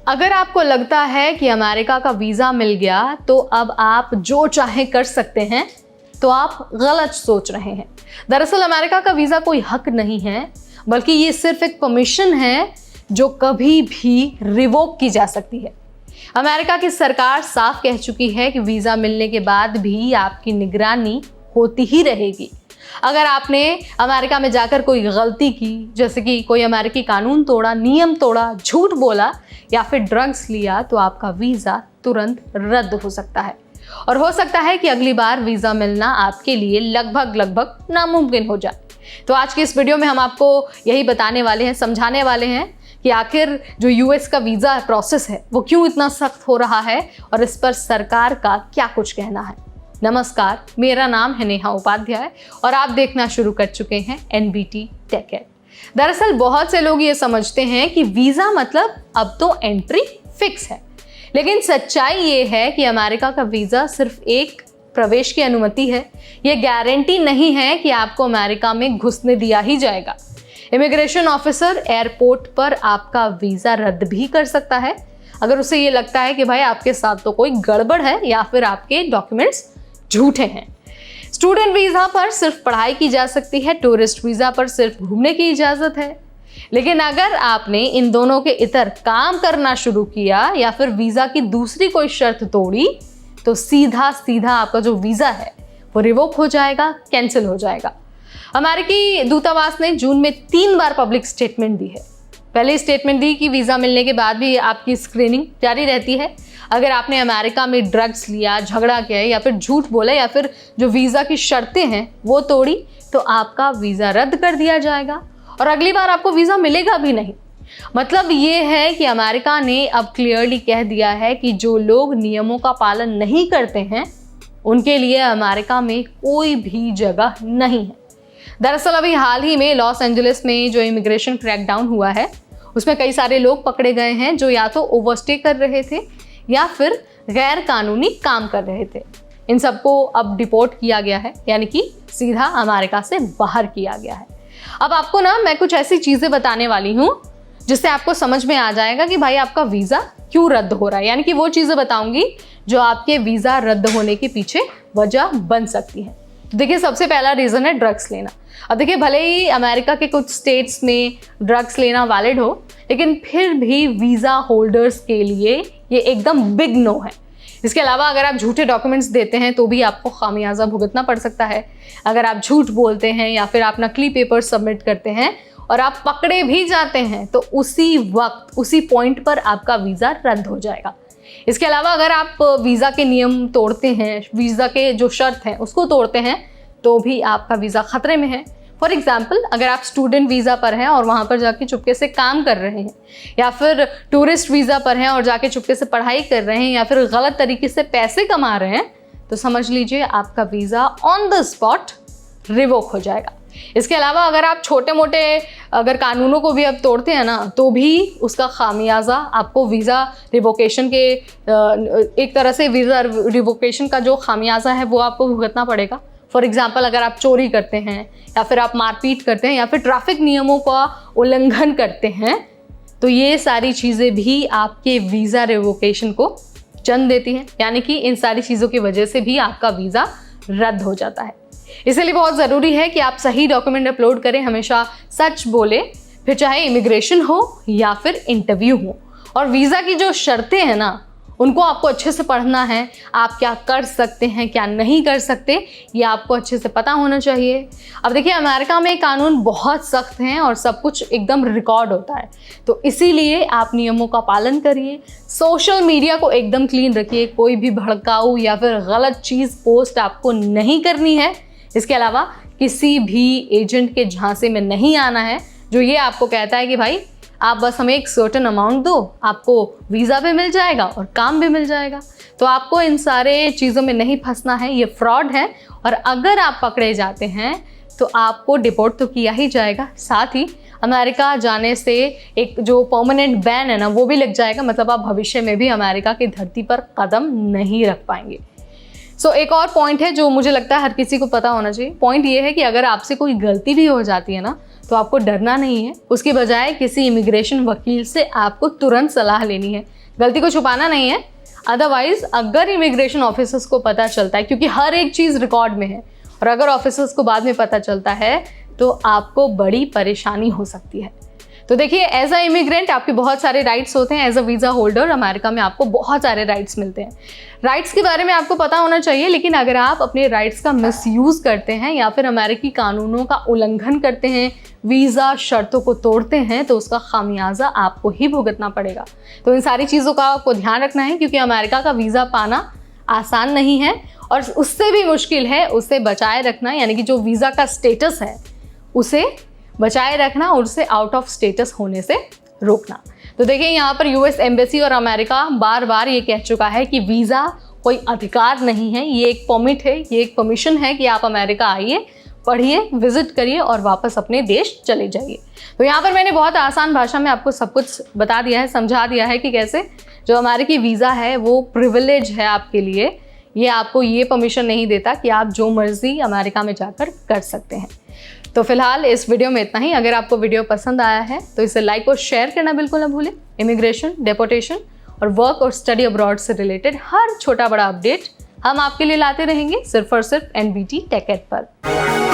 अगर आपको लगता है कि अमेरिका का वीज़ा मिल गया तो अब आप जो चाहे कर सकते हैं, तो आप गलत सोच रहे हैं। दरअसल अमेरिका का वीज़ा कोई हक नहीं है, बल्कि ये सिर्फ एक परमिशन है जो कभी भी रिवोक की जा सकती है। अमेरिका की सरकार साफ कह चुकी है कि वीज़ा मिलने के बाद भी आपकी निगरानी होती ही रहेगी। अगर आपने अमेरिका में जाकर कोई गलती की, जैसे कि कोई अमेरिकी कानून तोड़ा, नियम तोड़ा, झूठ बोला या फिर ड्रग्स लिया, तो आपका वीज़ा तुरंत रद्द हो सकता है और हो सकता है कि अगली बार वीज़ा मिलना आपके लिए लगभग नामुमकिन हो जाए। तो आज की इस वीडियो में हम आपको यही बताने वाले हैं, समझाने वाले हैं कि आखिर जो यूएस का वीज़ा प्रोसेस है वो क्यों इतना सख्त हो रहा है और इस पर सरकार का क्या कुछ कहना है। नमस्कार, मेरा नाम है नेहा उपाध्याय और आप देखना शुरू कर चुके हैं NBT Tech Ed। दरअसल बहुत से लोग ये समझते हैं कि वीज़ा मतलब अब तो एंट्री फिक्स है, लेकिन सच्चाई ये है कि अमेरिका का वीज़ा सिर्फ एक प्रवेश की अनुमति है। ये गारंटी नहीं है कि आपको अमेरिका में घुसने दिया ही जाएगा। इमिग्रेशन ऑफिसर एयरपोर्ट पर आपका वीज़ा रद्द भी कर सकता है अगर उसे ये लगता है कि भाई आपके साथ तो कोई गड़बड़ है या फिर आपके डॉक्यूमेंट्स झूठे हैं। स्टूडेंट वीज़ा पर सिर्फ पढ़ाई की जा सकती है, टूरिस्ट वीज़ा पर सिर्फ घूमने की इजाज़त है। लेकिन अगर आपने इन दोनों के इतर काम करना शुरू किया या फिर वीज़ा की दूसरी कोई शर्त तोड़ी, तो सीधा आपका जो वीज़ा है वो रिवोक हो जाएगा, कैंसिल हो जाएगा। अमेरिकी दूतावास ने जून में 3 बार पब्लिक स्टेटमेंट दी है। पहले स्टेटमेंट दी कि वीज़ा मिलने के बाद भी आपकी स्क्रीनिंग जारी रहती है। अगर आपने अमेरिका में ड्रग्स लिया, झगड़ा किया या फिर झूठ बोला या फिर जो वीज़ा की शर्तें हैं वो तोड़ी, तो आपका वीज़ा रद्द कर दिया जाएगा और अगली बार आपको वीज़ा मिलेगा भी नहीं। मतलब ये है कि अमेरिका ने अब क्लियरली कह दिया है कि जो लोग नियमों का पालन नहीं करते हैं उनके लिए अमेरिका में कोई भी जगह नहीं है। दरअसल अभी हाल ही में लॉस एंजलिस में जो इमिग्रेशन क्रैकडाउन हुआ है उसमें कई सारे लोग पकड़े गए हैं जो या तो ओवरस्टे कर रहे थे या फिर गैर कानूनी काम कर रहे थे। इन सबको अब डिपोर्ट किया गया है, यानी कि सीधा अमेरिका से बाहर किया गया है। अब आपको मैं कुछ ऐसी चीज़ें बताने वाली हूँ जिससे आपको समझ में आ जाएगा कि भाई आपका वीज़ा क्यों रद्द हो रहा है, यानी कि वो चीज़ें बताऊंगी जो आपके वीज़ा रद्द होने के पीछे वजह बन सकती हैं। तो देखिए, सबसे पहला रीज़न है ड्रग्स लेना। अब देखिए, भले ही अमेरिका के कुछ स्टेट्स में ड्रग्स लेना वैलिड हो, लेकिन फिर भी वीज़ा होल्डर्स के लिए ये एकदम बिग नो है। इसके अलावा अगर आप झूठे डॉक्यूमेंट्स देते हैं तो भी आपको खामियाजा भुगतना पड़ सकता है। अगर आप झूठ बोलते हैं या फिर आप नकली पेपर सबमिट करते हैं और आप पकड़े भी जाते हैं तो उसी वक्त, उसी पॉइंट पर आपका वीज़ा रद्द हो जाएगा। इसके अलावा अगर आप वीज़ा के नियम तोड़ते हैं, वीज़ा के जो शर्त हैं उसको तोड़ते हैं, तो भी आपका वीज़ा खतरे में है। फॉर एग्जाम्पल, अगर आप स्टूडेंट वीज़ा पर हैं और वहाँ पर जाके चुपके से काम कर रहे हैं, या फिर टूरिस्ट वीज़ा पर हैं और जाके चुपके से पढ़ाई कर रहे हैं, या फिर गलत तरीके से पैसे कमा रहे हैं, तो समझ लीजिए आपका visa on the spot revoke हो जाएगा। इसके अलावा अगर आप छोटे मोटे अगर कानूनों को भी अब तोड़ते हैं ना, तो भी उसका खामियाजा आपको वीज़ा रिवोकेशन के एक तरह से वीज़ा रिवोकेशन का जो खामियाजा है वो आपको भुगतना पड़ेगा। फॉर एग्जाम्पल, अगर आप चोरी करते हैं या फिर आप मारपीट करते हैं या फिर ट्रैफिक नियमों का उल्लंघन करते हैं, तो ये सारी चीज़ें भी आपके वीज़ा रिवोकेशन को जन्म देती हैं, यानी कि इन सारी चीज़ों की वजह से भी आपका वीज़ा रद्द हो जाता है। इसलिए बहुत ज़रूरी है कि आप सही डॉक्यूमेंट अपलोड करें, हमेशा सच बोले, फिर चाहे इमिग्रेशन हो या फिर इंटरव्यू हो। और वीज़ा की जो शर्तें हैं ना, उनको आपको अच्छे से पढ़ना है। आप क्या कर सकते हैं, क्या नहीं कर सकते, ये आपको अच्छे से पता होना चाहिए। अब देखिए, अमेरिका में कानून बहुत सख्त हैं और सब कुछ एकदम रिकॉर्ड होता है, तो इसीलिए आप नियमों का पालन करिए। सोशल मीडिया को एकदम क्लीन रखिए, कोई भी भड़काऊ या फिर गलत चीज़ पोस्ट आपको नहीं करनी है। इसके अलावा किसी भी एजेंट के झांसे में नहीं आना है जो ये आपको कहता है कि भाई आप बस हमें एक सर्टेन अमाउंट दो, आपको वीज़ा भी मिल जाएगा और काम भी मिल जाएगा। तो आपको इन सारे चीज़ों में नहीं फंसना है, ये फ्रॉड है। और अगर आप पकड़े जाते हैं तो आपको डिपोर्ट तो किया ही जाएगा, साथ ही अमेरिका जाने से एक जो परमानेंट बैन है ना वो भी लग जाएगा। मतलब आप भविष्य में भी अमेरिका की धरती पर कदम नहीं रख पाएंगे। एक और पॉइंट है जो मुझे लगता है हर किसी को पता होना चाहिए। पॉइंट ये है कि अगर आपसे कोई गलती भी हो जाती है ना, तो आपको डरना नहीं है। उसकी बजाय किसी इमिग्रेशन वकील से आपको तुरंत सलाह लेनी है, गलती को छुपाना नहीं है। अदरवाइज अगर इमिग्रेशन ऑफिसर्स को पता चलता है, क्योंकि हर एक चीज़ रिकॉर्ड में है, और अगर ऑफिसर्स को बाद में पता चलता है तो आपको बड़ी परेशानी हो सकती है। तो देखिए, एज अ इमिग्रेंट आपके बहुत सारे राइट्स होते हैं। As a visa holder America में आपको बहुत सारे राइट्स मिलते हैं। राइट्स के बारे में आपको पता होना चाहिए, लेकिन अगर आप अपने राइट्स का मिसयूज़ करते हैं या फिर अमेरिकी कानूनों का उल्लंघन करते हैं, वीज़ा शर्तों को तोड़ते हैं, तो उसका खामियाजा आपको ही भुगतना पड़ेगा। तो इन सारी चीज़ों का आपको ध्यान रखना है, क्योंकि अमेरिका का वीज़ा पाना आसान नहीं है, और उससे भी मुश्किल है उसे बचाए रखना, यानी कि जो वीज़ा का स्टेटस है उसे बचाए रखना और उसे आउट ऑफ स्टेटस होने से रोकना। तो देखिए, यहाँ पर यूएस एम्बेसी और अमेरिका बार बार ये कह चुका है कि वीज़ा कोई अधिकार नहीं है, ये एक परमिट है, ये एक परमिशन है कि आप अमेरिका आइए, पढ़िए, विजिट करिए और वापस अपने देश चले जाइए। तो यहाँ पर मैंने बहुत आसान भाषा में आपको सब कुछ बता दिया है, समझा दिया है कि कैसे जो अमेरिकी वीज़ा है वो प्रिविलेज है आपके लिए। ये आपको ये परमिशन नहीं देता कि आप जो मर्जी अमेरिका में जाकर कर सकते हैं। तो फिलहाल इस वीडियो में इतना ही। अगर आपको वीडियो पसंद आया है तो इसे लाइक और शेयर करना बिल्कुल ना भूलें। इमिग्रेशन, डेपोटेशन और वर्क और स्टडी अब्रॉड से रिलेटेड हर छोटा बड़ा अपडेट हम आपके लिए लाते रहेंगे, सिर्फ और सिर्फ NBT टेक एड पर।